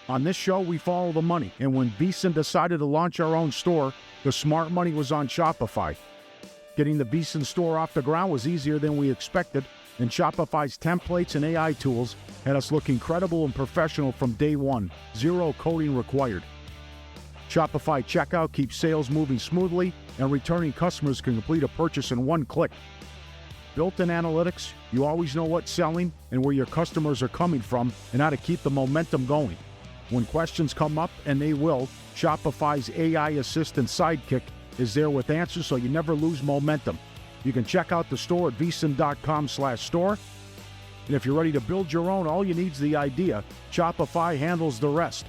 On this show, we follow the money, and when VSiN decided to launch our own store, the smart money was on Shopify. Getting the VSiN store off the ground was easier than we expected, and Shopify's templates and AI tools had us look incredible and professional from day one. Zero coding required. Shopify checkout keeps sales moving smoothly, and returning customers can complete a purchase in one click. Built-in analytics, you always know what's selling and where your customers are coming from and how to keep the momentum going. When questions come up, and they will, Shopify's AI assistant Sidekick is there with answers so you never lose momentum. You can check out the store at vsin.com/store. And if you're ready to build your own, all you need is the idea. Shopify handles the rest.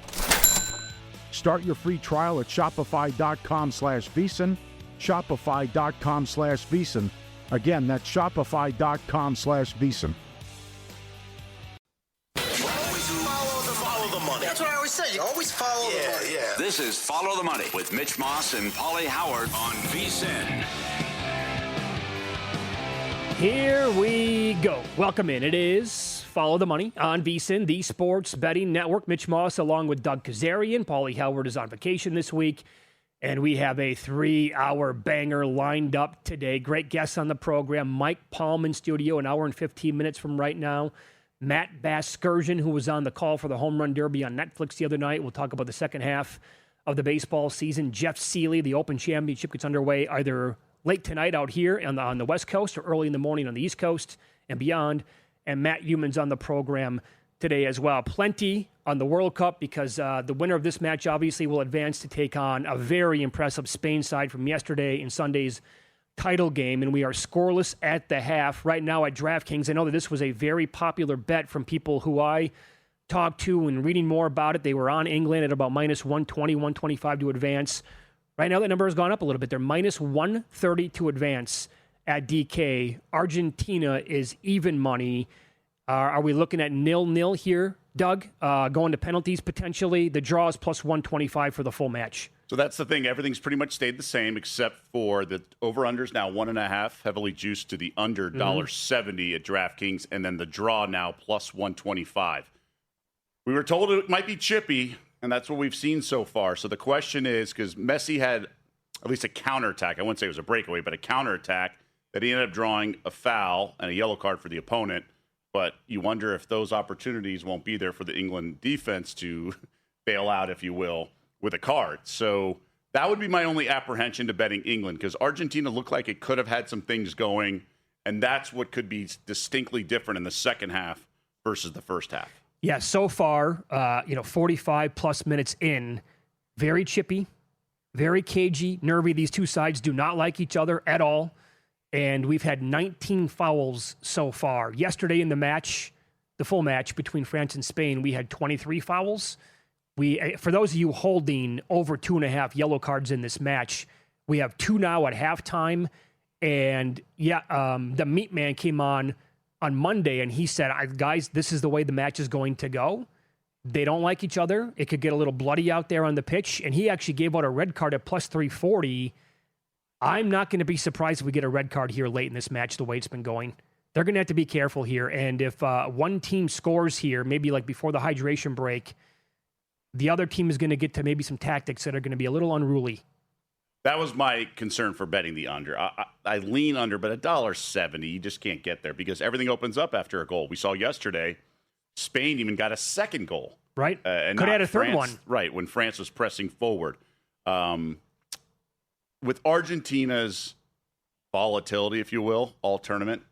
Start your free trial at shopify.com/vsin. Shopify.com/vsin. Again, that's shopify.com/vsin. Follow the money. That's what I always say. You always follow the money. Yeah. This is Follow the Money with Mitch Moss and Paulie Howard on VSiN. Here we go. Welcome in. It is Follow the Money on VSiN, the Sports Betting Network. Mitch Moss along with Doug Kazarian. Paulie Howard is on vacation this week. And we have a 3-hour banger lined up today. Great guests on the program. Mike Palm in studio, an hour and 15 minutes from right now. Matt Vasgersian, who was on the call for the Home Run Derby on Netflix the other night. We'll talk about the second half of the baseball season. Jeff Seeley, the Open Championship gets underway either late tonight out here on the West Coast or early in the morning on the East Coast and beyond. And Matt Youmans on the program today as well. Plenty on the World Cup because the winner of this match obviously will advance to take on a very impressive Spain side from yesterday in Sunday's title game, and we are scoreless at the half right now at DraftKings. I know that this was a very popular bet from people who I talked to and reading more about it. They were on England at about minus 120, 125 to advance. Right now that number has gone up a little bit. They're minus 130 to advance at DK. Argentina is even money. Are we looking at 0-0 here, Doug? Going to penalties potentially. The draw is plus 125 for the full match. So that's the thing. Everything's pretty much stayed the same except for the over-unders now 1.5, heavily juiced to the under $1.70 at DraftKings, and then the draw now plus 125. We were told it might be chippy, and that's what we've seen so far. So the question is, because Messi had at least a counterattack. I wouldn't say it was a breakaway, but a counterattack that he ended up drawing a foul and a yellow card for the opponent. But you wonder if those opportunities won't be there for the England defense to bail out, if you will, with a card. So that would be my only apprehension to betting England, because Argentina looked like it could have had some things going, and that's what could be distinctly different in the second half versus the first half. Yeah, so far, 45 plus minutes in, very chippy, very cagey, nervy. These two sides do not like each other at all. And we've had 19 fouls so far. Yesterday in the match, the full match between France and Spain, we had 23 fouls. For those of you holding over 2.5 yellow cards in this match, we have 2 now at halftime. And the meat man came on Monday and he said, guys, this is the way the match is going to go. They don't like each other. It could get a little bloody out there on the pitch. And he actually gave out a red card at plus 340. I'm not going to be surprised if we get a red card here late in this match, the way it's been going. They're going to have to be careful here. And if one team scores here, maybe like before the hydration break, the other team is going to get to maybe some tactics that are going to be a little unruly. That was my concern for betting the under. I lean under, but $1.70, you just can't get there because everything opens up after a goal. We saw yesterday, Spain even got a second goal. Right. And could have had a third France, one. Right, when France was pressing forward. With Argentina's volatility, if you will, all tournament,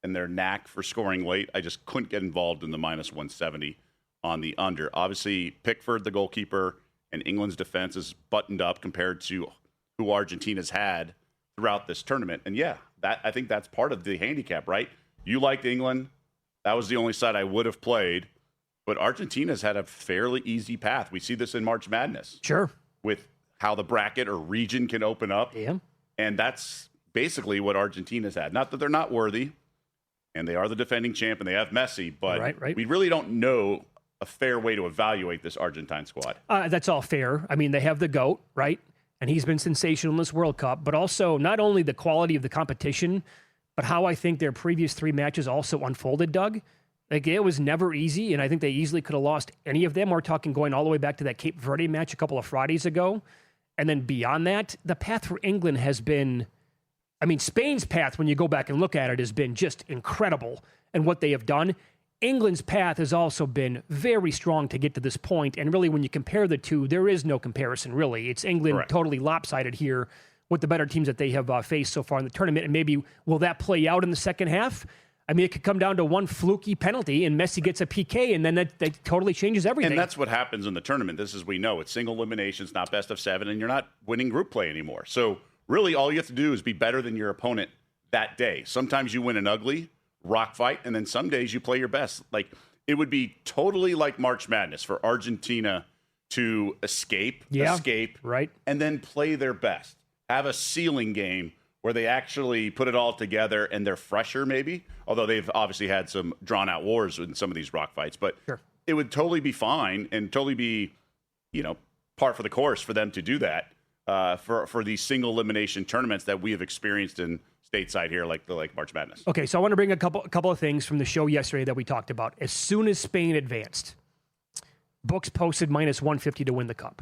and their knack for scoring late, I just couldn't get involved in the minus 170 on the under. Obviously, Pickford, the goalkeeper, and England's defense is buttoned up compared to who Argentina's had throughout this tournament. And I think that's part of the handicap, right? You liked England. That was the only side I would have played. But Argentina's had a fairly easy path. We see this in March Madness. Sure. With how the bracket or region can open up. Yeah. And that's basically what Argentina's had. Not that they're not worthy, and they are the defending champ, and they have Messi, but right. We really don't know a fair way to evaluate this Argentine squad. That's all fair. I mean, they have the GOAT, right? And he's been sensational in this World Cup, but also not only the quality of the competition, but how I think their previous 3 matches also unfolded, Doug. Like, it was never easy, and I think they easily could have lost any of them. We're talking going all the way back to that Cape Verde match a couple of Fridays ago. And then beyond that, the path for England has been, I mean, Spain's path, when you go back and look at it, has been just incredible and what they have done. England's path has also been very strong to get to this point. And really, when you compare the two, there is no comparison, really. It's England Correct. totally lopsided here with the better teams that they have faced so far in the tournament. And maybe will that play out in the second half? I mean, it could come down to one fluky penalty and Messi gets a PK, and then that totally changes everything. And that's what happens in the tournament. This is, we know, it's single eliminations, not best of 7, and you're not winning group play anymore. So really all you have to do is be better than your opponent that day. Sometimes you win an ugly rock fight, and then some days you play your best. Like, it would be totally like March Madness for Argentina to escape, right, and then play their best. Have a ceiling game where they actually put it all together and they're fresher maybe, although they've obviously had some drawn-out wars in some of these rock fights. But sure, it would totally be fine and totally be, par for the course for them to do that for these single elimination tournaments that we have experienced in stateside here, like March Madness. Okay, so I want to bring a couple of things from the show yesterday that we talked about. As soon as Spain advanced, books posted minus 150 to win the cup.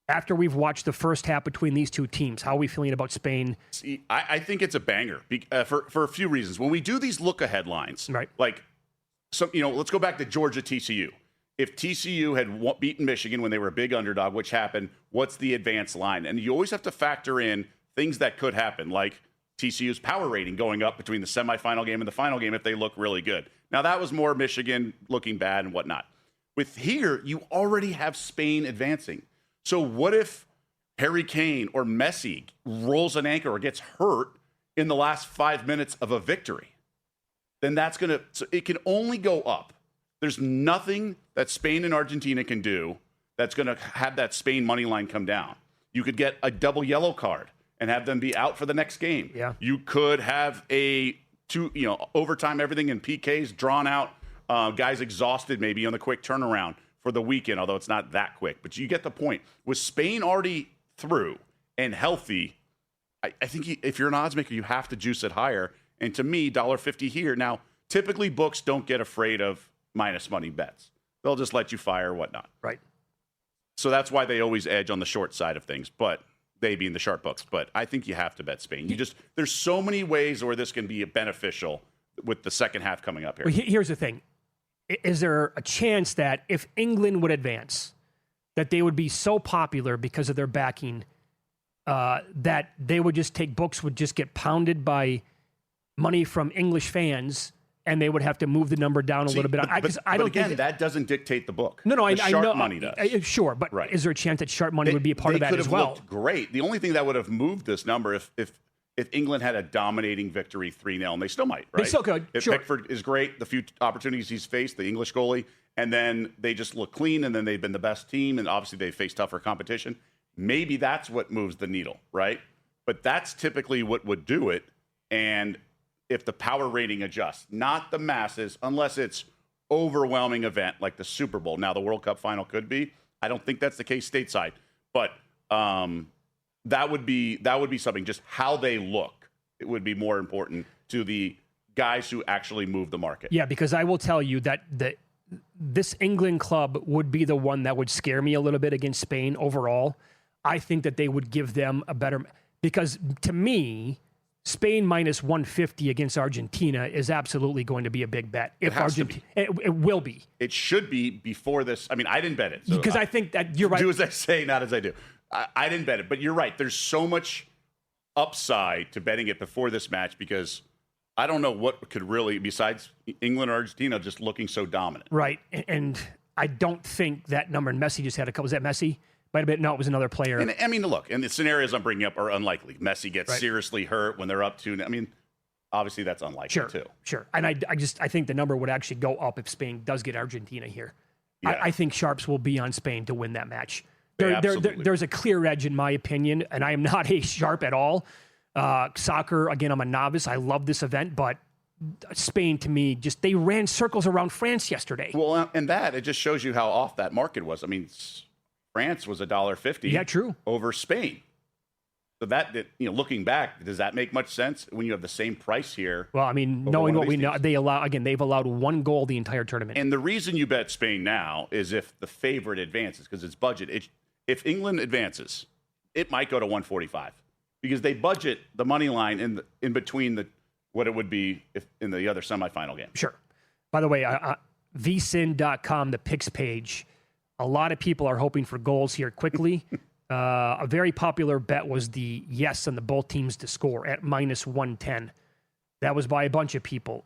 After we've watched the first half between these two teams, how are we feeling about Spain? See, I think it's a banger for a few reasons. When we do these look-ahead lines, right, like, let's go back to Georgia TCU. If TCU had beaten Michigan when they were a big underdog, which happened, what's the advanced line? And you always have to factor in things that could happen, like TCU's power rating going up between the semifinal game and the final game if they look really good. Now, that was more Michigan looking bad and whatnot. With here, you already have Spain advancing. So what if Harry Kane or Messi rolls an ankle or gets hurt in the last 5 minutes of a victory? Then so it can only go up. There's nothing that Spain and Argentina can do that's going to have that Spain money line come down. You could get a double yellow card and have them be out for the next game. Yeah. You could have overtime, everything in PKs drawn out, guys exhausted maybe on the quick turnaround for the weekend, although it's not that quick. But you get the point. With Spain already through and healthy, I think if you're an odds maker, you have to juice it higher. And to me, $1.50 here. Now, typically books don't get afraid of minus money bets. They'll just let you fire or whatnot. Right. So that's why they always edge on the short side of things, but they being the sharp books. But I think you have to bet Spain. There's so many ways where this can be beneficial with the second half coming up here. Well, here's the thing. Is there a chance that if England would advance, that they would be so popular because of their backing that they would just books would just get pounded by money from English fans, and they would have to move the number down a little bit? That doesn't dictate the book. No, I sharp know. Money does. Sure, but right. Is there a chance that sharp money would be a part of that as well? They could have looked great. The only thing that would have moved this number if England had a dominating victory 3-0, and they still might, right? They still could, If sure. Pickford is great, the few opportunities he's faced, the English goalie, and then they just look clean, and then they've been the best team, and obviously they face tougher competition. Maybe that's what moves the needle, right? But that's typically what would do it, and if the power rating adjusts, not the masses, unless it's overwhelming event like the Super Bowl. Now, the World Cup final could be. I don't think that's the case stateside, but that would be something. Just how they look, it would be more important to the guys who actually move the market. Yeah, because I will tell you that this England club would be the one that would scare me a little bit against Spain overall. I think that they would give them a better, because to me, Spain minus 150 against Argentina is absolutely going to be a big bet. If Argentina, it will be. It should be before this. I mean, I didn't bet it because I think that you're right. Do as I say, not as I do. I didn't bet it, but you're right. There's so much upside to betting it before this match because I don't know what could really, besides England or Argentina, just looking so dominant. Right, and I don't think that number. And Messi just had a couple. Was that Messi? Might have been. No, it was another player. And I mean, look, and the scenarios I'm bringing up are unlikely. Messi gets seriously hurt when they're up 2. I mean, obviously that's unlikely too. Sure. And I think the number would actually go up if Spain does get Argentina here. Yeah. I think sharps will be on Spain to win that match. Absolutely. There's a clear edge in my opinion, and I am not a sharp at all. Soccer, again, I'm a novice. I love this event, but Spain, to me, just they ran circles around France yesterday. Well, and it just shows you how off that market was. I mean, France was $1.50. Yeah, true. Over Spain. So looking back, does that make much sense when you have the same price here? Well, I mean, over knowing one what of we these know, teams? they've allowed one goal the entire tournament. And the reason you bet Spain now is if the favorite advances, because it's budget. If England advances, it might go to 145 because they budget the money line in between what it would be if in the other semifinal game. Sure. By the way, vsin.com, the picks page, a lot of people are hoping for goals here quickly. A very popular bet was the yes on the both teams to score at minus 110. That was by a bunch of people.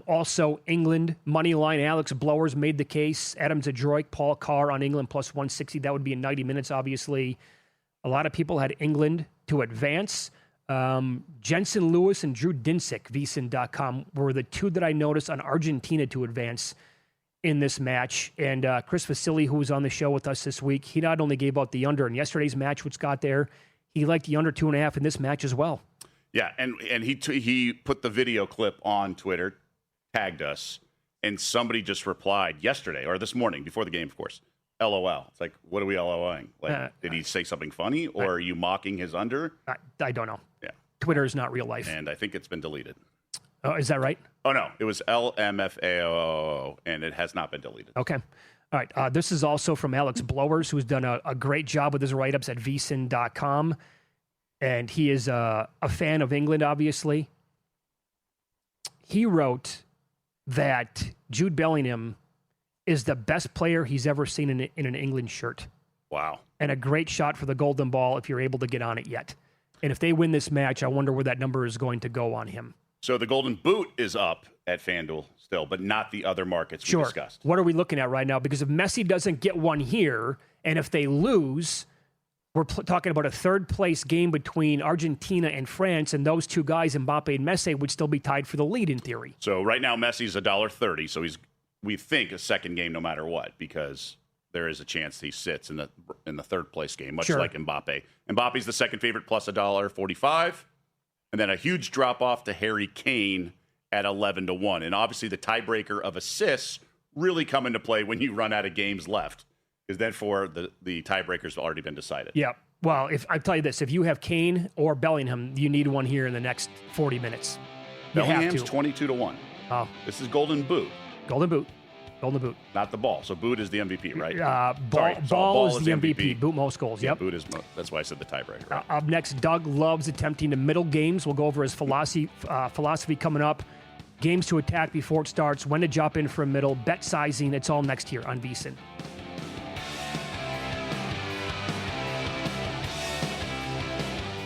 Also, England, money line, Alex Blowers made the case. Adam Zadroik, Paul Carr on England plus 160. That would be in 90 minutes, obviously. A lot of people had England to advance. Jensen Lewis and Drew Dinsick, vsin.com, were the two that I noticed on Argentina to advance in this match. And Chris Vasily, who was on the show with us this week, he not only gave out the under in yesterday's match, which got there, he liked the under 2.5 in this match as well. Yeah, and he put the video clip on Twitter, tagged us, and somebody just replied yesterday or this morning before the game, of course. LOL. It's like, what are we LOLing? Like, did he say something funny, or are you mocking his under? I don't know. Yeah. Twitter is not real life. And I think it's been deleted. Is that right? Oh, no. It was LMFAO, and it has not been deleted. Okay. All right. This is also from Alex Blowers, who's done a great job with his write-ups at vsin.com. And he is a fan of England, obviously. He wrote that Jude Bellingham is the best player he's ever seen in an England shirt. Wow. And a great shot for the golden ball if you're able to get on it yet. And if they win this match, I wonder where that number is going to go on him. So the golden boot is up at FanDuel still, but not the other markets we discussed. What are we looking at right now? Because if Messi doesn't get one here, and if they lose, we're talking about a third-place game between Argentina and France, and those two guys, Mbappe and Messi, would still be tied for the lead in theory. So right now Messi's $1.30, so we think a second game no matter what, because there is a chance he sits in the third place game, much like Mbappe. Mbappe's the second favorite plus $1.45. And then a huge drop off to Harry Kane at 11-1. And obviously the tiebreaker of assists really come into play when you run out of games left, because then for the tiebreakers have already been decided. Yeah. Well, if I tell you this, if you have Kane or Bellingham, you need one here in the next 40 minutes. You Bellingham's have to. 22-1. Oh. This is golden boot. Golden boot. Not the ball. So boot is the MVP, right? Ball is the MVP. Boot most goals. Yeah, Yep. boot is that's why I said the tiebreaker. Right? Up next, Doug loves attempting the middle games. We'll go over his philosophy coming up. Games to attack before it starts. When to jump in for a middle. Bet sizing. It's all next here on VSiN.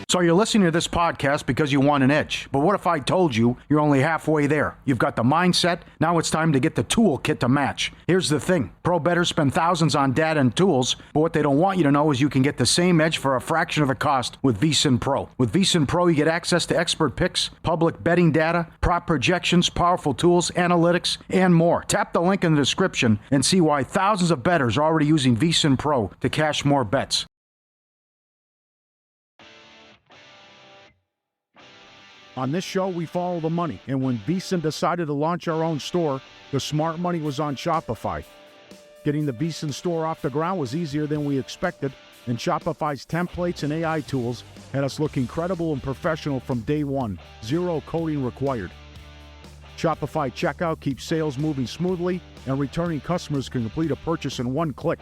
So you're listening to this podcast because you want an edge. But what if I told you you're only halfway there? You've got the mindset. Now it's time to get the toolkit to match. Here's the thing. Pro bettors spend thousands on data and tools, but what they don't want you to know is you can get the same edge for a fraction of the cost with VSiN Pro. With VSiN Pro, you get access to expert picks, public betting data, prop projections, powerful tools, analytics, and more. Tap the link in the description and see why thousands of bettors are already using VSiN Pro to cash more bets. On this show, we follow the money, and when VSiN decided to launch our own store, the smart money was on Shopify. Getting the VSiN store off the ground was easier than we expected, and Shopify's templates and AI tools had us look incredible and professional from day one. Zero coding required. Shopify checkout keeps sales moving smoothly, and returning customers can complete a purchase in one click.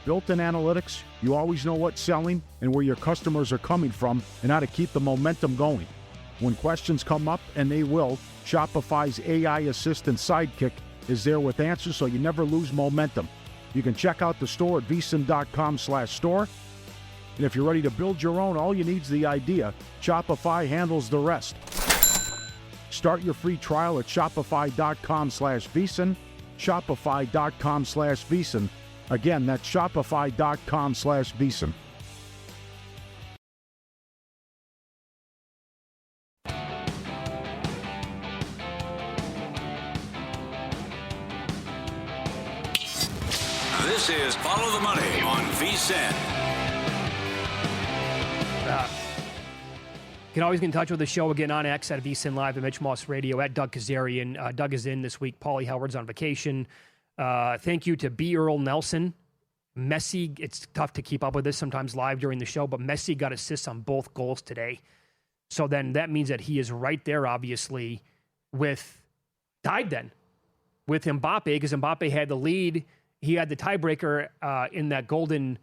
Built-in analytics, you always know what's selling and where your customers are coming from and how to keep the momentum going. When questions come up, and they will, Shopify's AI assistant Sidekick is there with answers so you never lose momentum. You can check out the store at vsin.com/store. And if you're ready to build your own, all you need is the idea. Shopify handles the rest. Start your free trial at shopify.com/vsin. Shopify.com/vsin. Again, that's shopify.com/vsin. This is Follow the Money on VSiN. You can always get in touch with the show again on X at VSiN Live and Mitch Moss Radio at Doug Kazarian. Doug is in this week. Paulie Howard's on vacation. Thank you to B. Earl Nelson, Messi, it's tough to keep up with this sometimes live during the show, but Messi got assists on both goals today. So then that means that he is right there, obviously, tied then with Mbappe, because Mbappe had the lead. He had the tiebreaker in that Golden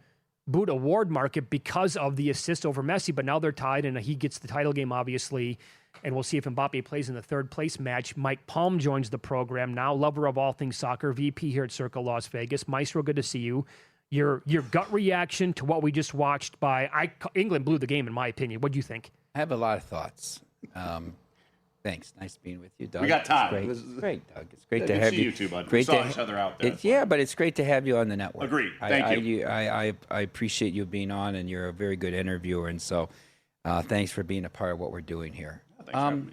Boot award market because of the assist over Messi, but now they're tied, and he gets the title game, obviously. And we'll see if Mbappe plays in the third place match. Mike Palm joins the program now, lover of all things soccer, VP here at Circle Las Vegas. Maestro, good to see you. Your gut reaction to what we just watched England blew the game, in my opinion. What do you think? I have a lot of thoughts. Thanks. Nice being with you, Doug. We got time. It's great, Doug. It's great Yeah, to good have to see you. you too, bud. Great We saw to each other out there. Yeah, but it's great to have you on the network. Agreed. Thank you. I appreciate you being on, and you're a very good interviewer. And so, thanks for being a part of what we're doing here. Thanks for having me.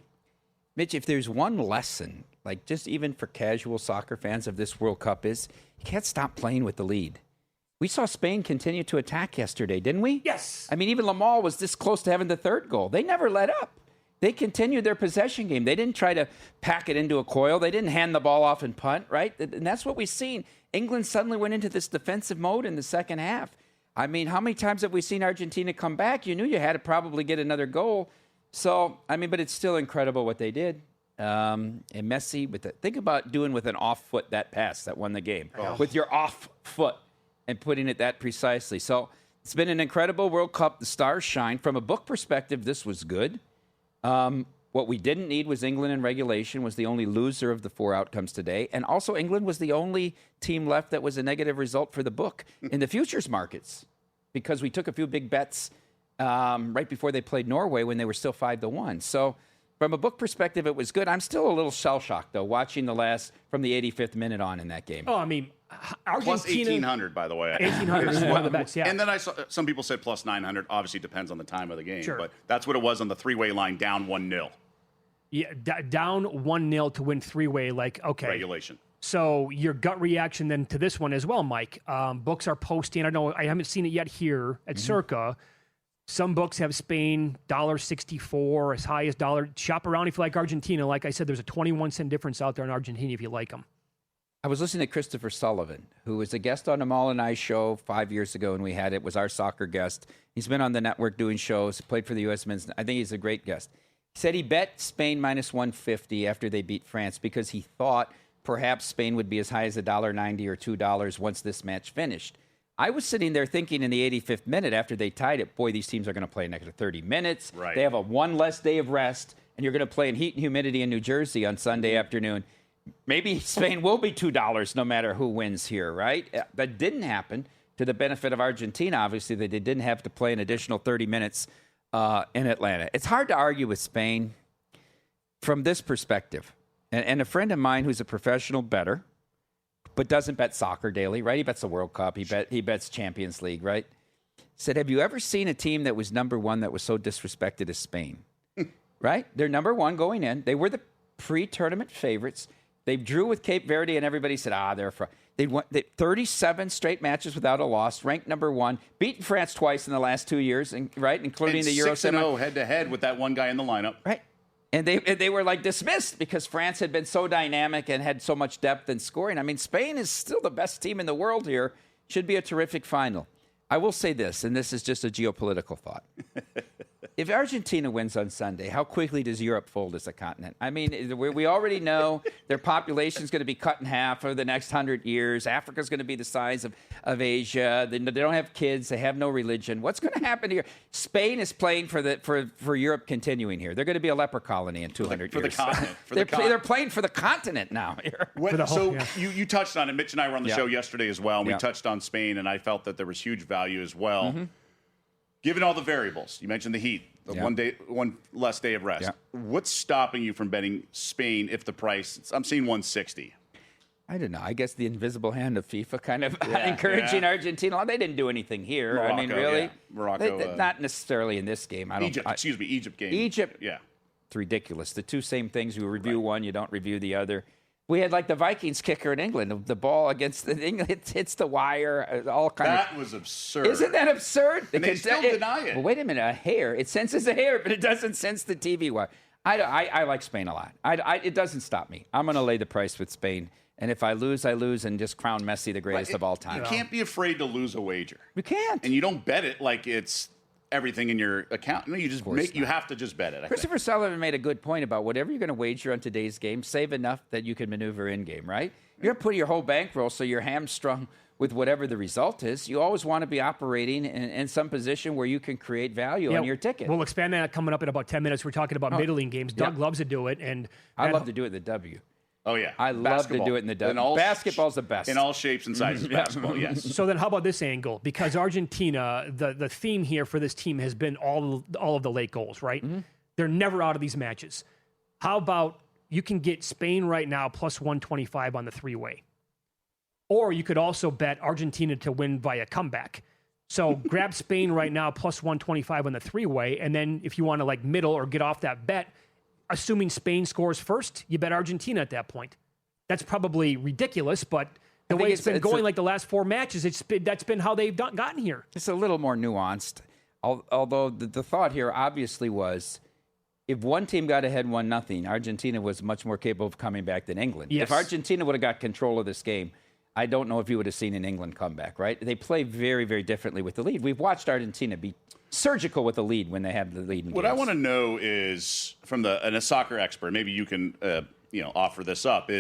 Mitch, if there's one lesson, like just even for casual soccer fans of this World Cup, is you can't stop playing with the lead. We saw Spain continue to attack yesterday, didn't we? Yes. I mean, even Lamal was this close to having the third goal. They never let up. They continued their possession game. They didn't try to pack it into a coil. They didn't hand the ball off and punt, right? And that's what we've seen. England suddenly went into this defensive mode in the second half. I mean, how many times have we seen Argentina come back? You knew you had to probably get another goal. So, I mean, but it's still incredible what they did. And Messi, think about doing with an off foot that pass that won the game. With your off foot and putting it that precisely. So it's been an incredible World Cup. The stars shine. From a book perspective, this was good. What we didn't need was England in regulation, was the only loser of the four outcomes today. And also England was the only team left that was a negative result for the book in the futures markets, because we took a few big bets right before they played Norway when they were still 5-1. So from a book perspective, it was good. I'm still a little shell-shocked, though, watching from the 85th minute on in that game. Oh, I mean, Argentina. Plus 1,800, by the way. 1,800 is one of the bets, yeah. And then I saw some people said plus 900. Obviously, depends on the time of the game. Sure. But that's what it was on the three-way line, down 1-0. Yeah, down 1-0 to win three-way, okay. Regulation. So your gut reaction then to this one as well, Mike. Books are posting. I know I haven't seen it yet here at Circa. Some books have Spain $1.64, as high as $1. Shop around if you like Argentina. Like I said, there's a 21-cent difference out there in Argentina if you like them. I was listening to Christopher Sullivan, who was a guest on Amal and I show 5 years ago when we had it, was our soccer guest. He's been on the network doing shows, played for the U.S. men's. I think he's a great guest. He said he bet Spain minus 150 after they beat France because he thought perhaps Spain would be as high as $1.90 or $2 once this match finished. I was sitting there thinking in the 85th minute after they tied it, boy, these teams are going to play an extra 30 minutes. Right. They have one less day of rest, and you're going to play in heat and humidity in New Jersey on Sunday afternoon. Maybe Spain will be $2 no matter who wins here, right? That didn't happen to the benefit of Argentina. Obviously, they didn't have to play an additional 30 minutes in Atlanta. It's hard to argue with Spain from this perspective. And a friend of mine who's a professional bettor, but doesn't bet soccer daily, right? He bets the World Cup. He bets Champions League, right? Said, have you ever seen a team that was number one that was so disrespected as Spain? Right? They're number one going in. They were the pre-tournament favorites. They drew with Cape Verde, and everybody said, they won 37 straight matches without a loss, ranked number one, beaten France twice in the last 2 years, right, including and the Euro 6-0 head-to-head with that one guy in the lineup. Right. And they were dismissed because France had been so dynamic and had so much depth in scoring. I mean, Spain is still the best team in the world here. Should be a terrific final. I will say this, and this is just a geopolitical thought. If Argentina wins on Sunday, how quickly does Europe fold as a continent? I mean, we already know their population is going to be cut in half over the next 100 years. Africa is going to be the size of Asia. They don't have kids. They have no religion. What's going to happen here? Spain is playing for Europe continuing here. They're going to be a leper colony in 200 For the years. continent. They're playing for the continent now here. You touched on it. Mitch and I were on the show yesterday as well, and we touched on Spain, and I felt that there was huge value as well. Mm-hmm. Given all the variables, you mentioned the heat, one less day of rest. Yeah. What's stopping you from betting Spain if the price? I'm seeing 160. I don't know. I guess the invisible hand of FIFA kind of encouraging Argentina. Well, they didn't do anything here. Morocco, I mean, really? yeah. Morocco. Not necessarily in this game. Egypt game. Egypt. Yeah. It's ridiculous. The two same things. You review one, you don't review the other. We had the Vikings kicker in England. The ball against England hits the wire. That was absurd. Isn't that absurd? And they still deny it. Well, wait a minute. A hair. It senses a hair, but it doesn't sense the TV wire. I like Spain a lot. It doesn't stop me. I'm going to lay the price with Spain And if I lose, I lose, and just crown Messi the greatest But of all time. You can't be afraid to lose a wager. You can't. And you don't bet it like it's everything in your account. No, you just you have to just bet it. I think. Christopher Sullivan made a good point about whatever you're going to wager on today's game, save enough that you can maneuver in game, right? You're putting your whole bankroll so you're hamstrung with whatever the result is. You always want to be operating in some position where you can create value on your ticket. We'll expand that coming up in about 10 minutes. We're talking about middling games. Doug loves to do it. And I love to do it in the W. Oh, yeah. I love to do it in the W. Basketball's the best. In all shapes and sizes. Basketball, yes. So then how about this angle? Because Argentina, the theme here for this team has been all of the late goals, right? They're never out of these matches. How about you can get Spain right now plus 125 on the three-way. Or you could also bet Argentina to win via comeback. So grab Spain right now plus 125 on the three-way, and then if you want to like middle or get off that bet, assuming Spain scores first, you bet Argentina at that point. That's probably ridiculous, but the way it's been going like the last four matches, that's been how they've gotten here. It's a little more nuanced, although the thought here obviously was if one team got ahead 1-0, Argentina was much more capable of coming back than England. Yes. If Argentina would have got control of this game, I don't know if you would have seen an England comeback, right? They play very, very differently with the lead. We've watched Argentina be surgical with the lead when they have the lead in What games. I want to know is, from a soccer expert, maybe you can offer this up,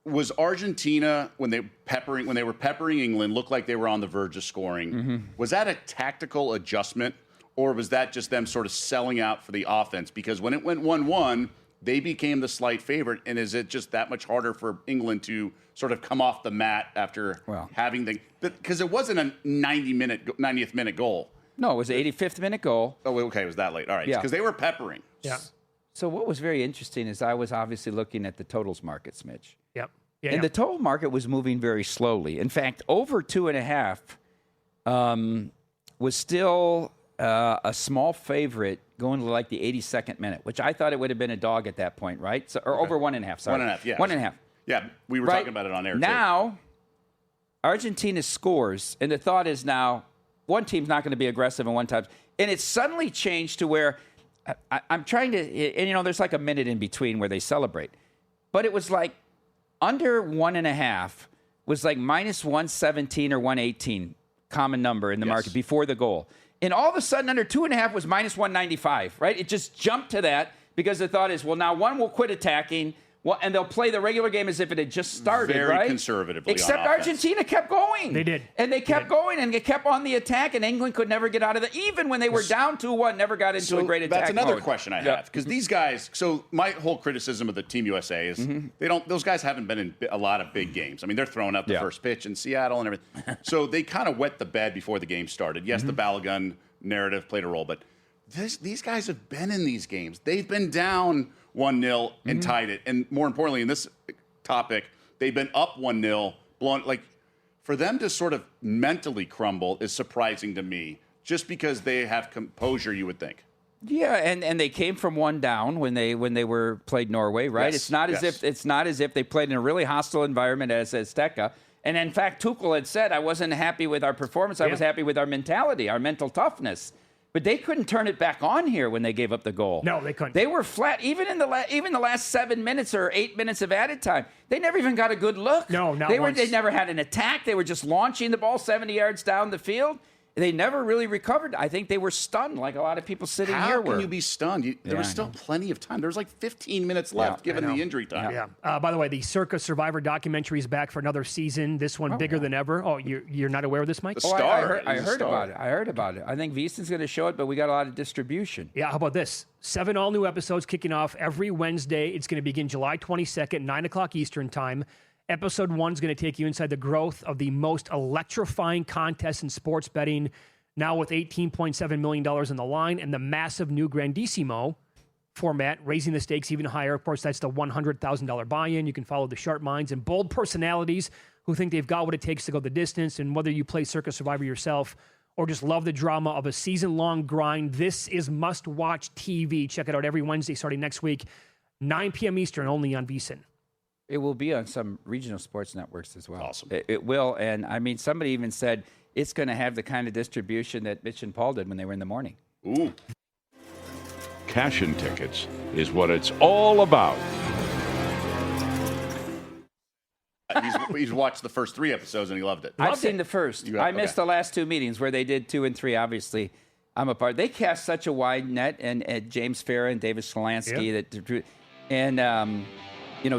was Argentina, when they were peppering England, looked like they were on the verge of scoring, was that a tactical adjustment, or was that just them sort of selling out for the offense? Because when it went 1-1, they became the slight favorite, and is it just that much harder for England to sort of come off the mat after having because it wasn't a 90th minute goal. No, it was an 85th minute goal. Oh, okay, it was that late. All right, because they were peppering. Yeah. So what was very interesting is I was obviously looking at the totals markets, Mitch. Yep. And the total market was moving very slowly. In fact, over 2.5 was still a small favorite going to like the 82nd minute, which I thought it would have been a dog at that point, right? So, or over 1.5, sorry. 1.5, yeah. 1.5. Yeah, we were talking about it on air, now, Argentina scores, and the thought is now one team's not going to be aggressive and one time. And it's suddenly changed to where I'm trying to, and there's like a minute in between where they celebrate. But it was like under 1.5 was like minus 117 or 118 common number in the market before the goal. And all of a sudden, under 2.5 was minus 195, right? It just jumped to that because the thought is, well, now one will quit attacking, and they'll play the regular game as if it had just started, Very right? conservatively Except on offense. Argentina kept going. They did. And they kept going, and they kept on the attack, and England could never get out of it. Even when they were down 2-1, never got into a great attack That's another mode. question I have. Because these guys, so my whole criticism of the Team USA is those guys haven't been in a lot of big games. I mean, they're throwing up the first pitch in Seattle and everything. So they kind of wet the bed before the game started. Yes, the Balogun narrative played a role, but these guys have been in these games. They've been down 1-0 and tied it. And more importantly, in this topic, they've been up 1-0, blown. Like, for them to sort of mentally crumble is surprising to me, just because they have composure, you would think. Yeah, and they came from one down when they were played Norway, right? Yes, It's not as if they played in a really hostile environment as Azteca. And in fact, Tuchel had said, I wasn't happy with our performance. I was happy with our mentality, our mental toughness. But they couldn't turn it back on here when they gave up the goal. No, they couldn't. They were flat. Even in the last 7 minutes or 8 minutes of added time, they never even got a good look. No, not once. once. They never had an attack. They were just launching the ball 70 yards down the field. They never really recovered. I think they were stunned, like a lot of people sitting here were. How can you be stunned? There was still plenty of time. There was like 15 minutes left, given the injury time. Yeah. By the way, the Circa Survivor documentary is back for another season. This one bigger than ever. Oh, you're not aware of this, Mike? The Star. I heard about it. I heard about it. I think VSiN's going to show it, but we got a lot of distribution. Yeah, how about this? 7 all-new episodes kicking off every Wednesday. It's going to begin July 22nd, 9 o'clock Eastern Time. Episode 1 is going to take you inside the growth of the most electrifying contest in sports betting, now with $18.7 million in the line, and the massive new Grandissimo format, raising the stakes even higher. Of course, that's the $100,000 buy-in. You can follow the sharp minds and bold personalities who think they've got what it takes to go the distance. And whether you play Circa Survivor yourself or just love the drama of a season-long grind, this is must-watch TV. Check it out every Wednesday starting next week, 9 p.m. Eastern, only on VSiN. It will be on some regional sports networks as well. Awesome. It will. And, I mean, somebody even said it's going to have the kind of distribution that Mitch and Paul did when they were in the morning. Ooh. Cash-in tickets is what it's all about. He's watched the first 3 episodes and he loved it. I've seen the first. You have- I missed the last 2 meetings where they did 2 and 3. Obviously, I'm a part. They cast such a wide net, and James Farah and David Shalansky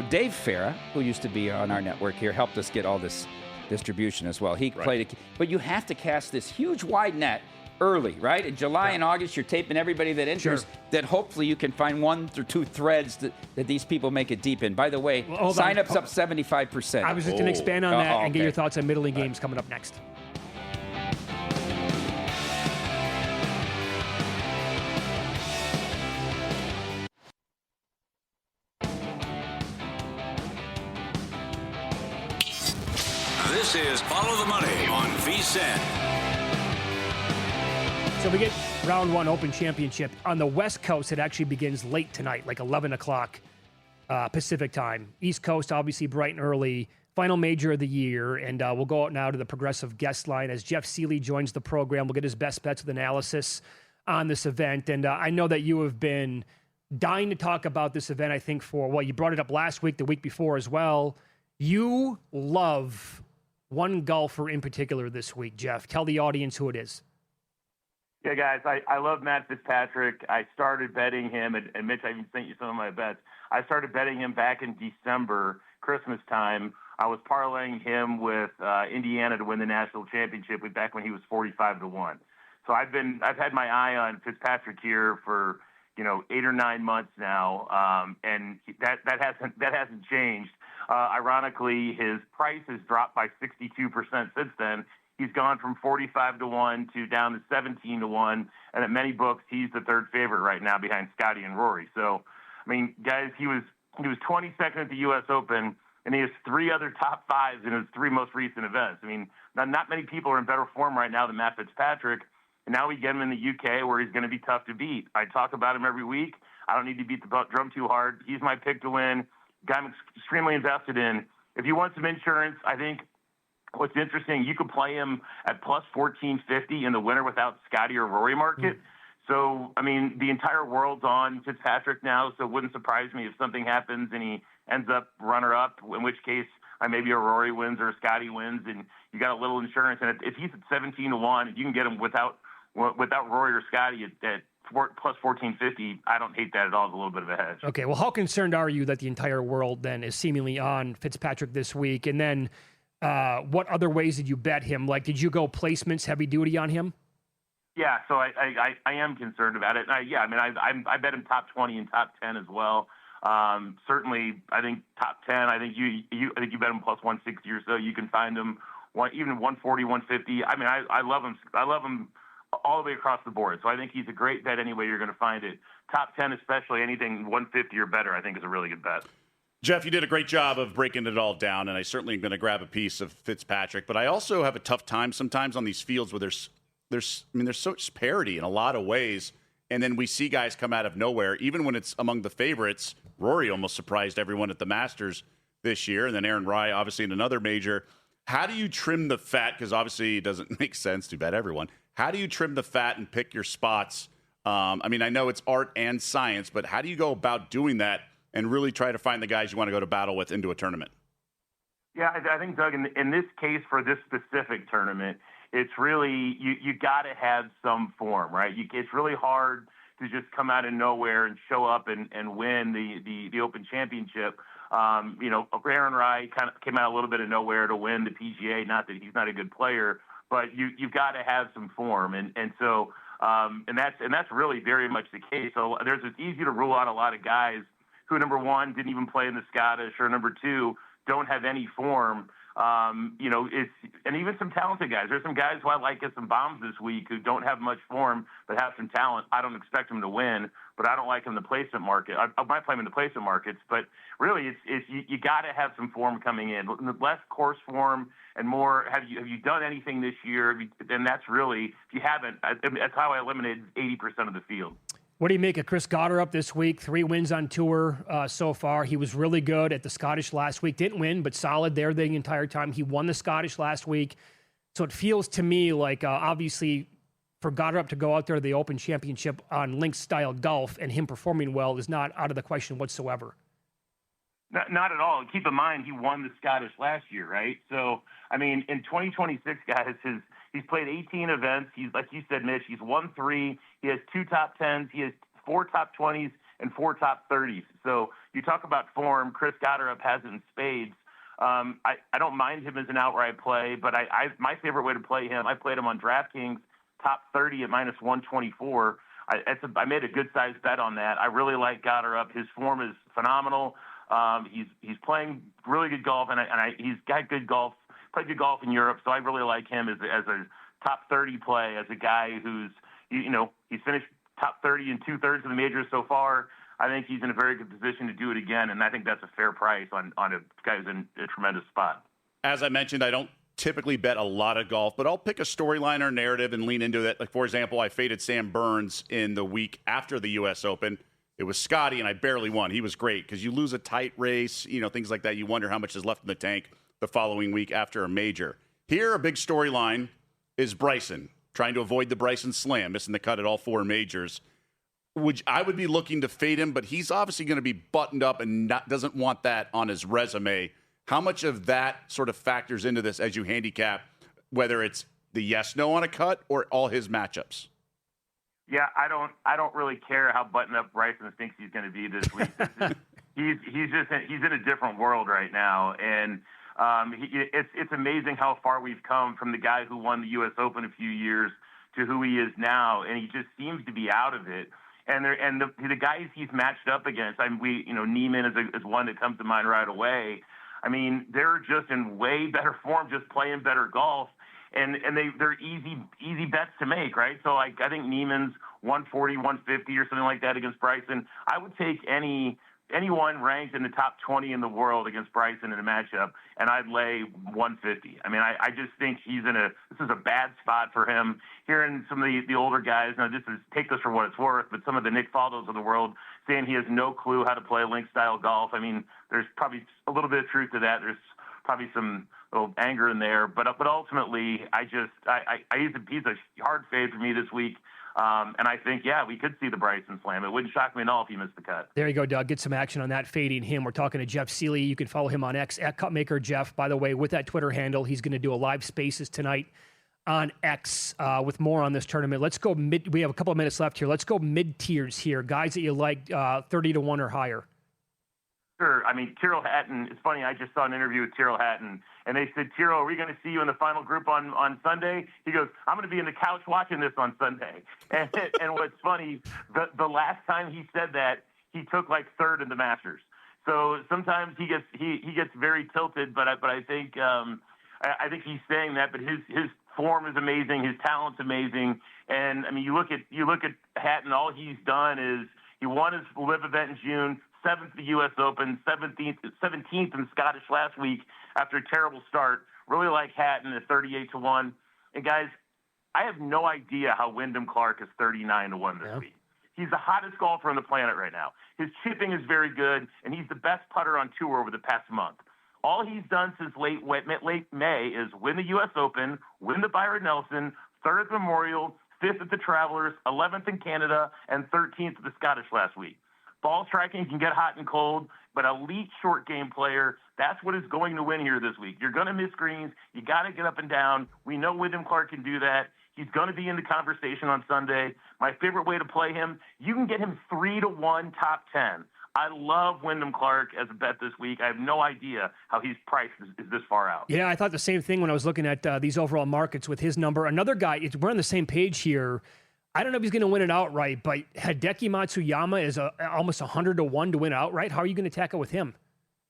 Dave Farah, who used to be on our network here, helped us get all this distribution as well. He played it, but you have to cast this huge wide net early, right? In July and August, you're taping everybody that enters. That hopefully you can find 1 or 2 threads that these people make it deep in. By the way, sign-ups up 75%. I was just going to expand on that and get your thoughts on middling games coming up next. This is Follow the Money on VSiN. So we get round 1 Open Championship. On the West Coast, it actually begins late tonight, like 11 o'clock Pacific time. East Coast, obviously bright and early. Final major of the year. And we'll go out now to the Progressive guest line as Jeff Seeley joins the program. We'll get his best bets with analysis on this event. And I know that you have been dying to talk about this event, I think, you brought it up last week, the week before as well. You love one golfer in particular this week, Jeff. Tell the audience who it is. Yeah, guys, I love Matt Fitzpatrick. I started betting him, and Mitch, I even sent you some of my bets. I started betting him back in December, Christmas time. I was parlaying him with Indiana to win the national championship back when he was 45-1. So I've had my eye on Fitzpatrick here for 8 or 9 months now, and that hasn't changed. Ironically, his price has dropped by 62% since then. He's gone from 45-1 to down to 17-1, and at many books, he's the 3rd favorite right now behind Scotty and Rory. So, I mean, guys, he was 22nd at the U.S. Open, and he has 3 other top 5s in his 3 most recent events. I mean, not many people are in better form right now than Matt Fitzpatrick, and now we get him in the U.K. where he's going to be tough to beat. I talk about him every week. I don't need to beat the drum too hard. He's my pick to win. Guy I'm extremely invested in. If you want some insurance, I think what's interesting, you could play him at plus 1450 in the winner without Scotty or Rory market. So, I mean, the entire world's on Fitzpatrick now, so it wouldn't surprise me if something happens and he ends up runner-up, in which case maybe a Rory wins or a Scotty wins, and you got a little insurance. And if he's at 17-1, if you can get him without Rory or Scotty at plus 1450, I don't hate that at all. It's a little bit of a hedge. Okay, well, how concerned are you that the entire world then is seemingly on Fitzpatrick this week? And then what other ways did you bet him? Like, did you go placements heavy duty on him? Yeah, so I am concerned about it. I bet him top 20 and top 10 as well. Certainly, I think top 10. I think you bet him plus 160 or so. You can find him even 140, 150. I mean, I love him. I love him all the way across the board. So I think he's a great bet any way you're going to find it. Top 10, especially anything 150 or better, I think is a really good bet. Jeff, you did a great job of breaking it all down, and I certainly am going to grab a piece of Fitzpatrick. But I also have a tough time sometimes on these fields where there's such parity in a lot of ways, and then we see guys come out of nowhere. Even when it's among the favorites, Rory almost surprised everyone at the Masters this year, and then Aaron Rai, obviously, in another major. How do you trim the fat? Because obviously it doesn't make sense to bet everyone. How do you trim the fat and pick your spots? I know it's art and science, but how do you go about doing that and really try to find the guys you want to go to battle with into a tournament? Yeah, I think, Doug, in this case for this specific tournament, it's really you got to have some form, right? It's really hard to just come out of nowhere and show up and win the Open Championship. Aaron Rai kind of came out a little bit of nowhere to win the PGA. Not that he's not a good player, but you've got to have some form, and that's really very much the case. So it's easy to rule out a lot of guys who, number one, didn't even play in the Scottish, or number two, don't have any form. And even some talented guys. There's some guys who I like at some bombs this week who don't have much form but have some talent. I don't expect them to win, but I don't like them in the placement market. I might play them in the placement markets, but really, you got to have some form coming in. Less course form and more. Have you done anything this year? Then that's really, if you haven't, that's how I eliminated 80% of the field. What do you make of Chris Gotterup this week? 3 wins on tour so far. He was really good at the Scottish last week. Didn't win, but solid there the entire time. He won the Scottish last week. So it feels to me like, obviously, for Gotterup to go out there to the Open Championship on links-style golf and him performing well is not out of the question whatsoever. Not at all. Keep in mind, he won the Scottish last year, right? So, I mean, in 2026, guys, he's played 18 events. He's, like you said, Mitch, he's won 3. He has 2 top 10s. He has 4 top 20s and 4 top 30s. So you talk about form. Chris Gotterup has it in spades. I don't mind him as an outright play, but my favorite way to play him, I played him on DraftKings, top 30 at minus 124. I made a good-sized bet on that. I really like Gotterup. His form is phenomenal. He's playing really good golf, and he's got good golf, played good golf in Europe, so I really like him as a top 30 play, as a guy who's, he's finished top 30 in 2/3 of the majors so far. I think he's in a very good position to do it again, and I think that's a fair price on a guy who's in a tremendous spot. As I mentioned, I don't typically bet a lot of golf, but I'll pick a storyline or narrative and lean into it. Like, for example, I faded Sam Burns in the week after the U.S. Open. It was Scotty, and I barely won. He was great because you lose a tight race, things like that. You wonder how much is left in the tank the following week after a major. Here, a big storyline is Bryson, trying to avoid the Bryson Slam, missing the cut at all 4 majors. I would be looking to fade him, but he's obviously going to be buttoned up and doesn't want that on his resume. How much of that sort of factors into this as you handicap, whether it's the yes/no on a cut or all his matchups? Yeah, I don't really care how buttoned up Bryson thinks he's going to be this week. He's in a different world right now, and it's amazing how far we've come from the guy who won the U.S. Open a few years to who he is now, and he just seems to be out of it. And the guys he's matched up against, Neiman is one that comes to mind right away. I mean, they're just in way better form, just playing better golf, and they're easy bets to make, right? So I think Neiman's 140, 150 or something like that against Bryson. I would take anyone ranked in the top 20 in the world against Bryson in a matchup, and I'd lay 150. I mean, I just think this is a bad spot for him. Hearing some of the older guys, take this for what it's worth, but some of the Nick Faldos of the world saying he has no clue how to play link-style golf. I mean, there's probably a little bit of truth to that. There's probably some little anger in there, but ultimately, he's a hard fade for me this week. And I think, we could see the Bryson Slam. It wouldn't shock me at all if he missed the cut. There you go, Doug. Get some action on that, fading him. We're talking to Jeff Seeley. You can follow him on X, at Cutmaker Jeff. By the way, with that Twitter handle, he's going to do a live Spaces tonight on X with more on this tournament. Let's go mid. We have a couple of minutes left here. Let's go mid-tiers here. Guys that you like 30-1 or higher. Sure. I mean, Tyrrell Hatton, it's funny, I just saw an interview with Tyrrell Hatton, and they said, Tyrrell, are we going to see you in the final group on Sunday? He goes, I'm going to be in the couch watching this on Sunday. And what's funny, the last time he said that, he took like 3rd in the Masters. So sometimes he gets very tilted, but I think he's saying that, but his form is amazing, his talent's amazing, and I mean, you look at Hatton, all he's done is he won his LIV event in June, 7th at the U.S. Open, 17th in Scottish last week after a terrible start. Really like Hatton at 38-1. And guys, I have no idea how Wyndham Clark is 39-1 this week. He's the hottest golfer on the planet right now. His chipping is very good, and he's the best putter on tour over the past month. All he's done since late May is win the U.S. Open, win the Byron Nelson, 3rd at the Memorial, 5th at the Travelers, 11th in Canada, and 13th at the Scottish last week. Ball striking can get hot and cold, but elite short game player, that's what is going to win here this week. You're going to miss greens. You got to get up and down. We know Wyndham Clark can do that. He's going to be in the conversation on Sunday. My favorite way to play him, you can get him 3-1 top 10. I love Wyndham Clark as a bet this week. I have no idea how he's priced is this far out. Yeah, I thought the same thing when I was looking at these overall markets with his number. Another guy, we're on the same page here. I don't know if he's going to win it outright, but Hideki Matsuyama is almost 100-1 to win outright. How are you going to tackle with him?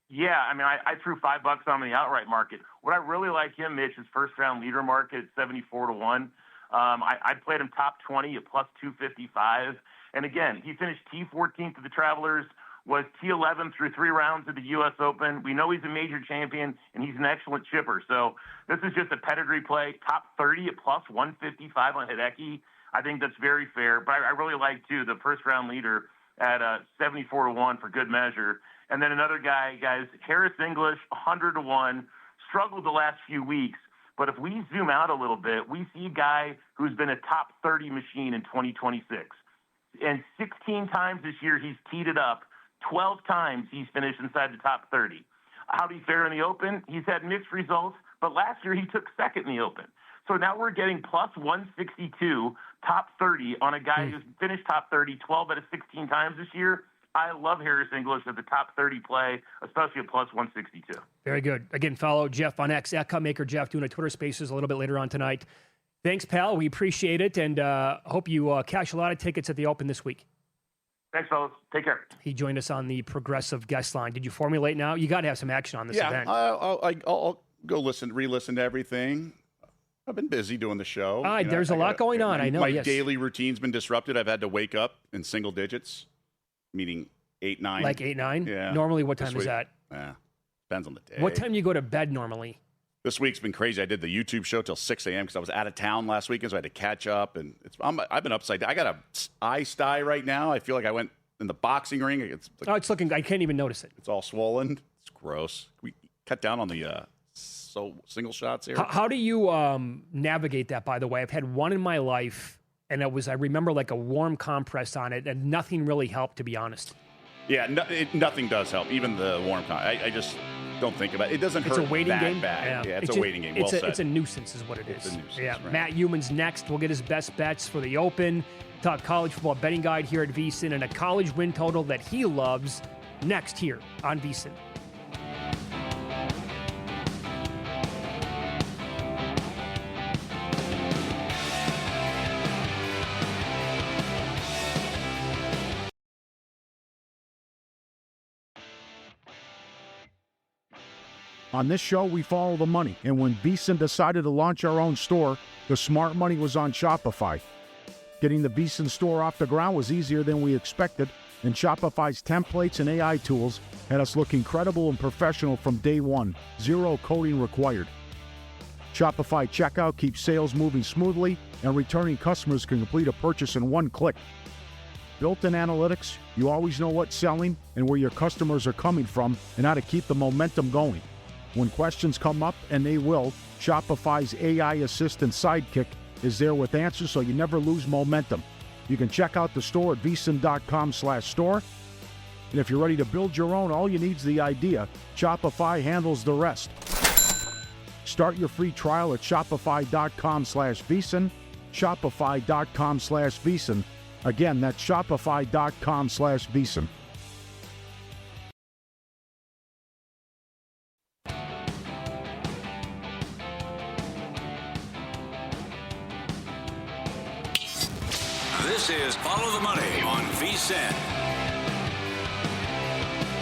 Yeah, I mean, I threw $5 on the outright market. What I really like him, Mitch, is first-round leader market at 74-1. I played him top 20 at plus 255. And again, he finished T14th at the Travelers, was T11 through 3 rounds of the U.S. Open. We know he's a major champion, and he's an excellent chipper. So this is just a pedigree play. Top 30 at plus 155 on Hideki. I think that's very fair. But I really like, too, the first-round leader at 74-1 for good measure. And then another guy, guys, Harris English, 100-1, struggled the last few weeks. But if we zoom out a little bit, we see a guy who's been a top 30 machine in 2026. And 16 times this year he's teed it up. 12 times he's finished inside the top 30. How'd he fare in the Open? He's had mixed results, but last year he took second in the Open. So now we're getting plus 162 top 30 on a guy who's finished top 30 12 out of 16 times this year. I love Harris English at the top 30 play, especially at plus 162. Very good. Again, follow Jeff on X, at Cupmaker Jeff, doing a Twitter Spaces a little bit later on tonight. Thanks, pal. We appreciate it, and hope you cash a lot of tickets at the Open this week. Thanks, fellas. Take care. He joined us on the Progressive guest line. Did you formulate now? You got to have some action on this event. I'll go re-listen to everything. I've been busy doing the show. There's a lot going on. I know. My yes. daily routine's been disrupted. I've had to wake up in single digits, meaning 8, 9. Like 8, 9? Yeah. Normally, what time is that? Depends on the day. What time do you go to bed normally? This week's been crazy. I did the YouTube show till 6 a.m. because I was out of town last weekend, so I had to catch up. And I've been upside down. I got a eye sty right now. I feel like I went in the boxing ring. It's looking. I can't even notice it. It's all swollen. It's gross. Can we cut down on the single shots here. How do you navigate that? By the way, I've had one in my life, and I remember like a warm compress on it, and nothing really helped, to be honest. Yeah, nothing does help. Even the warm I just don't think about it. It doesn't hurt. It's a waiting game. Bad. Yeah, it's a waiting game. It's a nuisance, is what it is. It's a nuisance. Yeah, right. Matt Youmans next. We'll get his best bets for the Open. Talk college football betting guide here at VSiN, and a college win total that he loves next here on VSiN. On this show, we follow the money, and when VSiN decided to launch our own store, the smart money was on Shopify. Getting the VSiN store off the ground was easier than we expected, and Shopify's templates and AI tools had us look incredible and professional from day one. Zero coding required. Shopify checkout keeps sales moving smoothly, and returning customers can complete a purchase in one click. Built-in analytics, you always know what's selling and where your customers are coming from and how to keep the momentum going. When questions come up, and they will, Shopify's AI assistant Sidekick is there with answers so you never lose momentum. You can check out the store at vsin.com/store. And if you're ready to build your own, all you need is the idea. Shopify handles the rest. Start your free trial at shopify.com/vsin. Shopify.com/vsin. Again, that's shopify.com/vsin. This is Follow the Money on VSiN.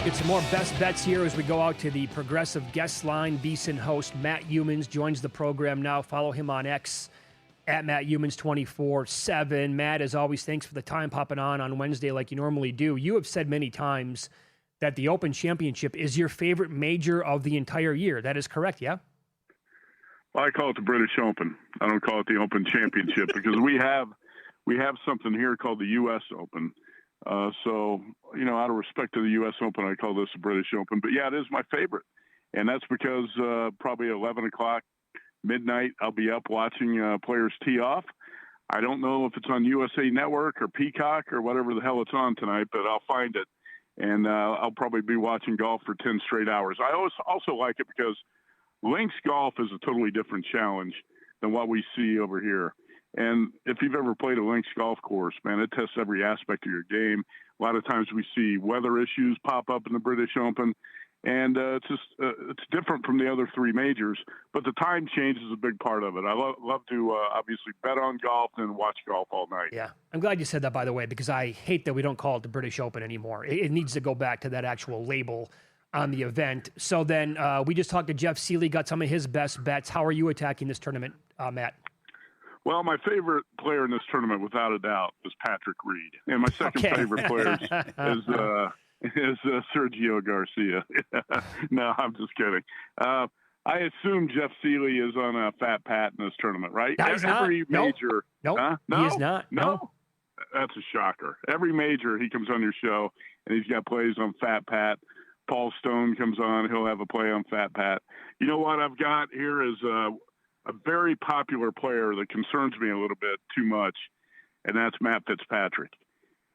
Get some more best bets here as we go out to the Progressive guest line. VSiN host Matt Youmans joins the program now. Follow him on X at Matt Youmans 24/7. Matt, as always, thanks for the time popping on Wednesday like you normally do. You have said many times that the Open Championship is your favorite major of the entire year. That is correct, yeah? Well, I call it the British Open. I don't call it the Open Championship because we have something here called the U.S. Open. So, out of respect to the U.S. Open, I call this the British Open. But, yeah, it is my favorite. And that's because probably 11 o'clock, midnight, I'll be up watching players tee off. I don't know if it's on USA Network or Peacock or whatever the hell it's on tonight, but I'll find it. And I'll probably be watching golf for 10 straight hours. I also like it because links golf is a totally different challenge than what we see over here. And if you've ever played a links golf course, man, it tests every aspect of your game. A lot of times we see weather issues pop up in the British Open, and it's different from the other three majors. But the time change is a big part of it. I love to obviously bet on golf and watch golf all night. Yeah, I'm glad you said that, by the way, because I hate that we don't call it the British Open anymore. It needs to go back to that actual label on the event. So then we just talked to Jeff Seeley, got some of his best bets. How are you attacking this tournament, Matt? Well, my favorite player in this tournament, without a doubt, is Patrick Reed, and my second favorite player is Sergio Garcia. No, I'm just kidding. I assume Jeff Seeley is on a Fat Pat in this tournament, right? No, he's Every not. major, Nope. Huh? No, he is not. No. That's a shocker. Every major, he comes on your show, and he's got plays on Fat Pat. Paul Stone comes on; he'll have a play on Fat Pat. You know what I've got here is a very popular player that concerns me a little bit too much, and that's Matt Fitzpatrick.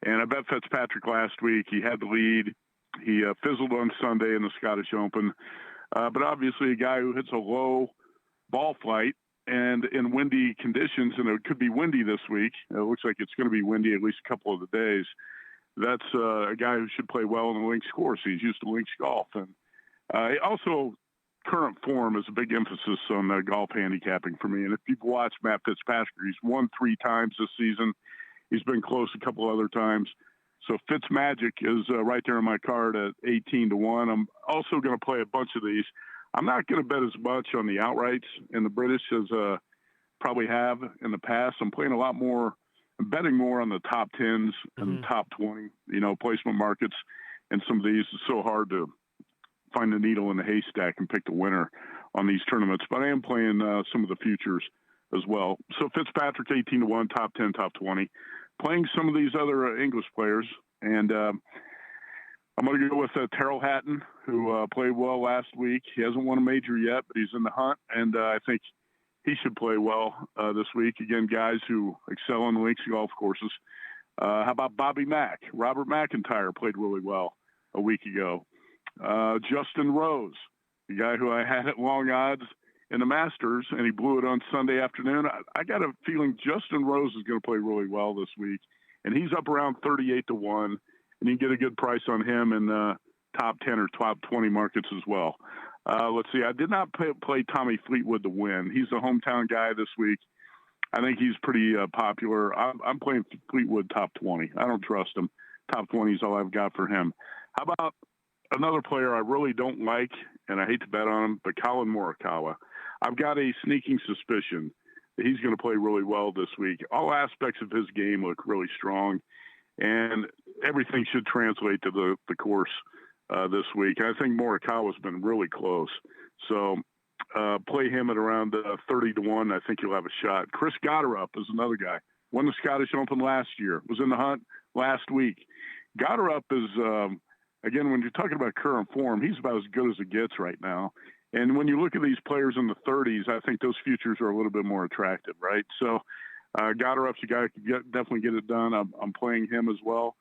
And I bet Fitzpatrick last week. He had the lead. He fizzled on Sunday in the Scottish Open, but obviously a guy who hits a low ball flight and in windy conditions, and it could be windy this week. It looks like it's going to be windy at least a couple of the days. That's a guy who should play well in the links course. He's used to links golf. And also, current form is a big emphasis on golf handicapping for me. And if you've watched Matt Fitzpatrick, he's won 3 times this season. He's been close a couple other times. So Fitzmagic is right there on my card at 18-1. I'm also going to play a bunch of these. I'm not going to bet as much on the outrights in the British as probably have in the past. I'm playing a lot more. I'm betting more on the top 10s and the top 20, placement markets. And some of these, it's so hard to find the needle in the haystack and pick the winner on these tournaments. But I am playing some of the futures as well. So Fitzpatrick, 18-1, top 10, top 20. Playing some of these other English players. And I'm going to go with Terrell Hatton, who played well last week. He hasn't won a major yet, but he's in the hunt. And I think he should play well this week. Again, guys who excel on the links golf courses. How about Bobby Mack? Robert McIntyre played really well a week ago. Justin Rose, the guy who I had at long odds in the Masters, and he blew it on Sunday afternoon. I got a feeling Justin Rose is going to play really well this week, and he's up around 38-1, and you can get a good price on him in top 10 or top 20 markets as well. Let's see. I did not play Tommy Fleetwood to win. He's the hometown guy this week. I think he's pretty popular. I'm playing Fleetwood top 20. I don't trust him. Top 20 is all I've got for him. How about another player I really don't like, and I hate to bet on him, but Colin Morikawa. I've got a sneaking suspicion that he's going to play really well this week. All aspects of his game look really strong, and everything should translate to the course this week. I think Morikawa's been really close. So play him at around 30-1. I think he'll have a shot. Chris Gotterup is another guy. Won the Scottish Open last year. Was in the hunt last week. Gotterup is, again, when you're talking about current form, he's about as good as it gets right now. And when you look at these players in the 30s, I think those futures are a little bit more attractive, right? So Gotterup's a guy who could definitely get it done. I'm playing him as well.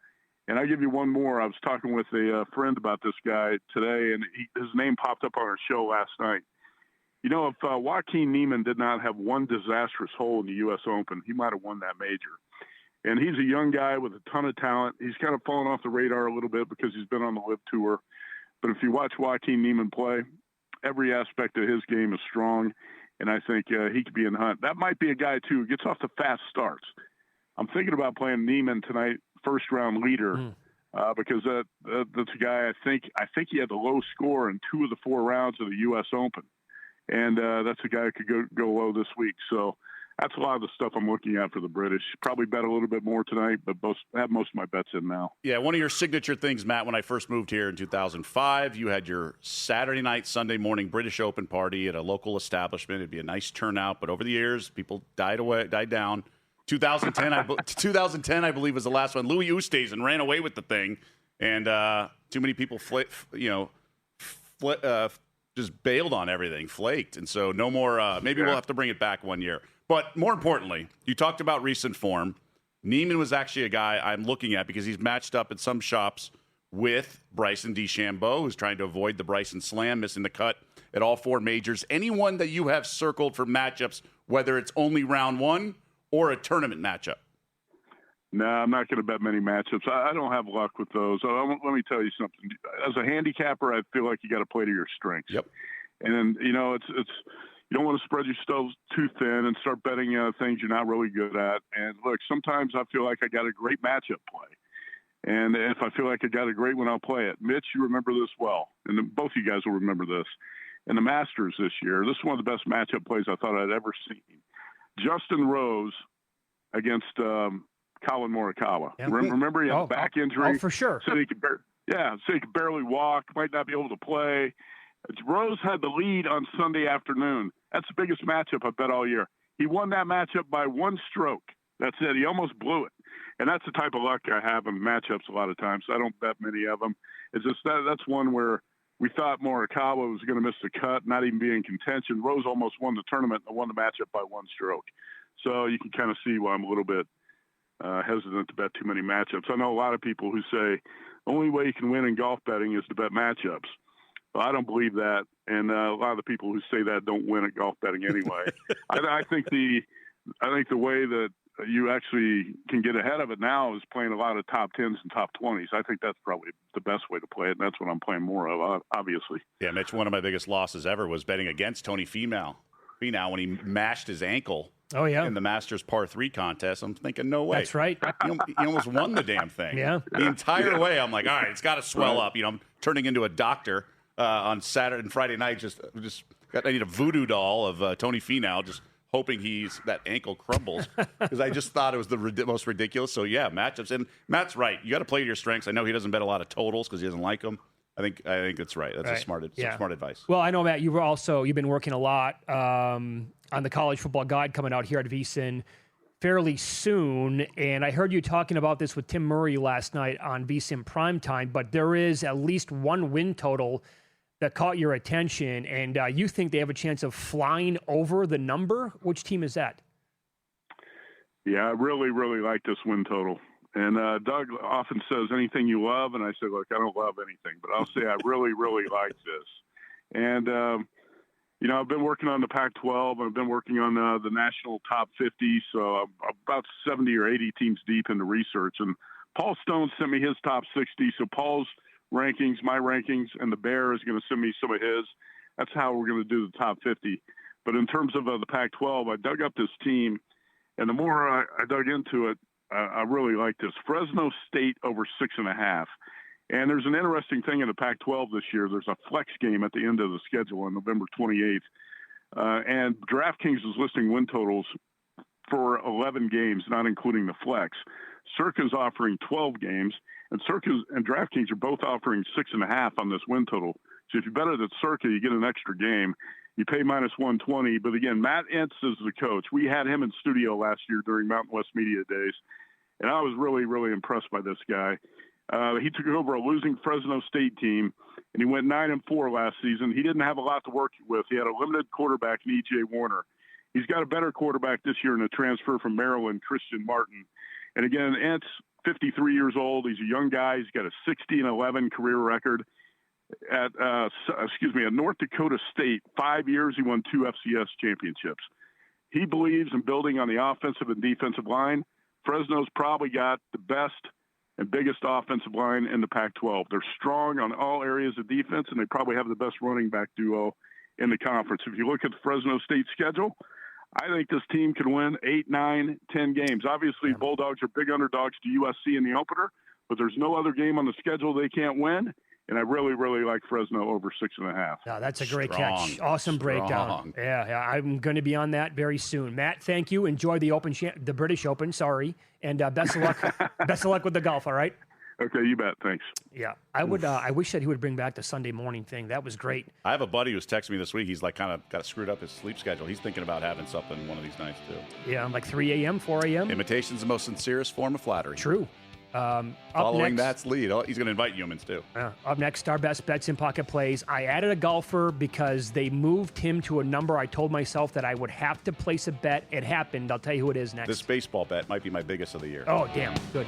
And I'll give you one more. I was talking with a friend about this guy today, and his name popped up on our show last night. You know, if Joaquin Niemann did not have one disastrous hole in the U.S. Open, he might have won that major. And he's a young guy with a ton of talent. He's kind of fallen off the radar a little bit because he's been on the LIV Tour. But if you watch Joaquin Niemann play, every aspect of his game is strong, and I think he could be in the hunt. That might be a guy, too, who gets off the fast starts. I'm thinking about playing Niemann tonight, first-round leader, because that's a guy I think he had the low score in 2 of the 4 rounds of the U.S. Open. And that's a guy who could go low this week. So that's a lot of the stuff I'm looking at for the British. Probably bet a little bit more tonight, but have most of my bets in now. Yeah, one of your signature things, Matt, when I first moved here in 2005, you had your Saturday night, Sunday morning British Open party at a local establishment. It'd be a nice turnout, but over the years, people died down. 2010, I believe, was the last one. Louis Oosthuizen ran away with the thing, and too many people just bailed on everything, flaked. And so no more, maybe we'll have to bring it back one year. But more importantly, you talked about recent form. Niemann was actually a guy I'm looking at because he's matched up at some shops with Bryson DeChambeau, who's trying to avoid the Bryson Slam, missing the cut at all 4 majors. Anyone that you have circled for matchups, whether it's only round 1 or a tournament matchup? No, I'm not going to bet many matchups. I don't have luck with those. Let me tell you something. As a handicapper, I feel like you got to play to your strengths. Yep. And it's you don't want to spread yourself too thin and start betting things you're not really good at. And look, sometimes I feel like I got a great matchup play. And if I feel like I got a great one, I'll play it. Mitch, you remember this well. And both you guys will remember this. In the Masters this year, this is one of the best matchup plays I thought I'd ever seen. Justin Rose against Colin Morikawa. Yeah. Remember he had a back injury. Oh, for sure. Said he could barely walk, might not be able to play. Rose had the lead on Sunday afternoon. That's the biggest matchup I bet all year. He won that matchup by 1 stroke. That's it. He almost blew it. And that's the type of luck I have in matchups a lot of times. I don't bet many of them. It's just that's one where we thought Morikawa was going to miss the cut, not even be in contention. Rose almost won the tournament and won the matchup by 1 stroke. So you can kind of see why I'm a little bit hesitant to bet too many matchups. I know a lot of people who say, only way you can win in golf betting is to bet matchups. Well, I don't believe that, and a lot of the people who say that don't win at golf betting anyway. I think the way that you actually can get ahead of it now is playing a lot of top 10s and top 20s. I think that's probably the best way to play it, and that's what I'm playing more of, obviously. Yeah, Mitch, one of my biggest losses ever was betting against Tony Finau when he mashed his ankle. Oh, yeah. In the Masters Par 3 contest. I'm thinking, no way. That's right. He almost won the damn thing. Yeah. The entire way, I'm like, all right, it's got to swell up. I'm turning into a doctor on Saturday and Friday night. I need a voodoo doll of Tony Finau, just hoping that ankle crumbles, because I just thought it was the most ridiculous. So, yeah, matchups. And Matt's right. You got to play to your strengths. I know he doesn't bet a lot of totals because he doesn't like them. I think that's right. That's right. smart advice. Well, I know, Matt, you've been working a lot on the College Football Guide coming out here at VSiN fairly soon. And I heard you talking about this with Tim Murray last night on VSiN Primetime, but there is at least one win total that caught your attention, and you think they have a chance of flying over the number. Which team is that? Yeah, I really, really like this win total. And Doug often says, anything you love? And I say, look, I don't love anything, but I'll say I really, really like this. And, I've been working on the Pac-12. I've been working on the national top 50. So I'm about 70 or 80 teams deep into research. And Paul Stone sent me his top 60. So Paul's rankings, my rankings, and the Bear is going to send me some of his. That's how we're going to do the top 50. But in terms of the Pac-12, I dug up this team. And the more I dug into it, I really like this. Fresno State over 6.5. And there's an interesting thing in the Pac-12 this year. There's a flex game at the end of the schedule on November 28th. And DraftKings is listing win totals for 11 games, not including the flex. Circa's offering 12 games, and Circa and DraftKings are both offering 6.5 on this win total. So if you bet it at Circa, you get an extra game. You pay minus 120. But again, Matt Entz is the coach. We had him in studio last year during Mountain West Media Days, and I was really, really impressed by this guy. He took over a losing Fresno State team, and he went 9-4 last season. He didn't have a lot to work with. He had a limited quarterback in E.J. Warner. He's got a better quarterback this year in a transfer from Maryland, Christian Martin. And again, Entz, 53 years old. He's a young guy. He's got a 60-11 career record. At North Dakota State, 5 years he won 2 FCS championships. He believes in building on the offensive and defensive line. Fresno's probably got the best and biggest offensive line in the Pac-12. They're strong on all areas of defense, and they probably have the best running back duo in the conference. If you look at the Fresno State schedule, I think this team can win 8, 9, 10 games. Obviously, Bulldogs are big underdogs to USC in the opener, but there's no other game on the schedule they can't win. And I really, really like Fresno over 6.5. No, that's a great catch. Awesome breakdown. Yeah, I'm going to be on that very soon. Matt, thank you. Enjoy the the British Open. Sorry, and best of luck. Best of luck with the golf. All right. Okay, you bet. Thanks. Yeah, I would. I wish that he would bring back the Sunday morning thing. That was great. I have a buddy who's texting me this week. He's like kind of got screwed up his sleep schedule. He's thinking about having something one of these nights too. Yeah, like 3 a.m., 4 a.m. Imitation's the most sincerest form of flattery. True. Following Matt's lead. He's going to invite humans too. Up next, our best bets in pocket plays. I added a golfer because they moved him to a number. I told myself that I would have to place a bet. It happened. I'll tell you who it is next. This baseball bet might be my biggest of the year. Oh, damn. Good.